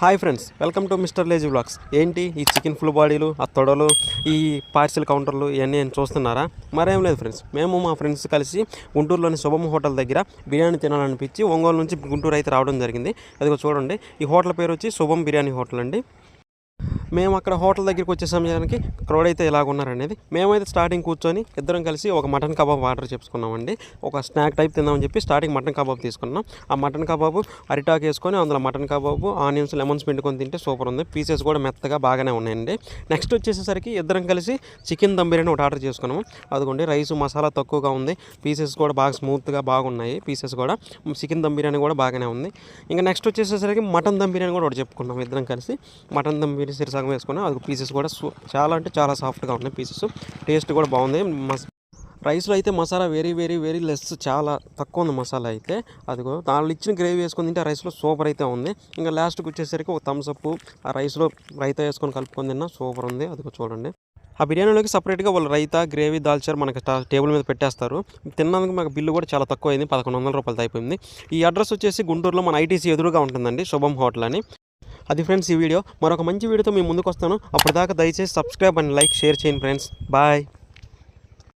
Hi friends, welcome to mister lazy vlogs. ఏంటి ఈ chicken full బాడీలు, ఆ తొడలు, ఈ పార్సిల్ కౌంటర్లు ఇవన్నీ చూస్తున్నారా? మరేం లేదు ఫ్రెండ్స్, మేము మా ఫ్రెండ్స్ కలిసి గుంటూరులోని శుభం హోటల్ దగ్గర బిర్యానీ తినాలనిపించి ఒంగోలు నుంచి గుంటూరు అయితే రావడం జరిగింది. అదిగో చూడండి, ఈ హోటల్ పేరు వచ్చి శుభం బిర్యానీ హోటల్ అండి. మేము అక్కడ హోటల్ దగ్గరికి వచ్చే సమయానికి క్రౌడ్ అయితే ఎలాగ ఉన్నారనేది మేమైతే స్టార్టింగ్ కూర్చొని ఇద్దరం కలిసి ఒక మటన్ కబాబ్ ఆర్డర్ చేసుకున్నామండి. ఒక స్నాక్ టైప్ తిందామని చెప్పి స్టార్టింగ్ మటన్ కబాబ్ తీసుకున్నాం. ఆ మటన్ కబాబు అరిటాకు వేసుకొని అందులో మటన్ కబాబు ఆనియన్స్ లెమన్స్ పిండుకొని తింటే సూపర్ ఉంది. పీసెస్ కూడా మెత్తగా బాగానే ఉన్నాయండి. నెక్స్ట్ వచ్చేసరికి ఇద్దరం కలిసి చికెన్ దమ్ బిర్యానీ ఒకటి ఆర్డర్ చేసుకున్నాము. అదిగోండి, రైస్ మసాలా తక్కువగా ఉంది, పీసెస్ కూడా బాగా స్మూత్గా బాగున్నాయి. పీసెస్ కూడా చికెన్ దమ్ బిర్యానీ కూడా బాగానే ఉంది. ఇంకా నెక్స్ట్ వచ్చేసరికి మటన్ దమ్ బిర్యానీ కూడా ఒకటి చెప్పుకున్నాం ఇద్దరం కలిసి. మటన్ దమ్ బిర్యానీ సగం వేసుకున్నాం. అది పీసెస్ కూడా చాలా అంటే చాలా సాఫ్ట్గా ఉన్నాయి. పీసెస్ టేస్ట్ కూడా బాగుంది. రైస్లో అయితే masala very very very less, చాలా తక్కువ ఉంది మసాలా అయితే. అదిగో దానిలో ఇచ్చిన గ్రేవీ వేసుకొని తింటే ఆ రైస్లో సూపర్ అయితే ఉంది. ఇంకా లాస్ట్కి వచ్చేసరికి ఒక థమ్స్ అప్ ఆ రైస్లో రైతా వేసుకొని కలుపుకొని తిన్నా సూపర్ ఉంది. అదిగో చూడండి, ఆ బిర్యానీలోకి సపరేట్గా వాళ్ళు రైతా గ్రేవీ దాల్చారు మనకి టేబుల్ మీద పెట్టేస్తారు. తిన్నందుకు మాకు బిల్లు కూడా చాలా తక్కువ అయింది, 1100 రూపాయలు అయిపోయింది. ఈ అడ్రస్ వచ్చేసి గుంటూరులో మన ఐటీసీ ఎదురుగా ఉంటుందండి, శుభం హోటల్ అని. అది ఫ్రెండ్స్ ఈ వీడియో. మరొక మంచి వీడియోతో మేము ముందుకు వస్తాను. అప్పటిదాకా దయచేసి సబ్స్క్రైబ్ అండ్ లైక్ షేర్ చేయండి ఫ్రెండ్స్. బాయ్.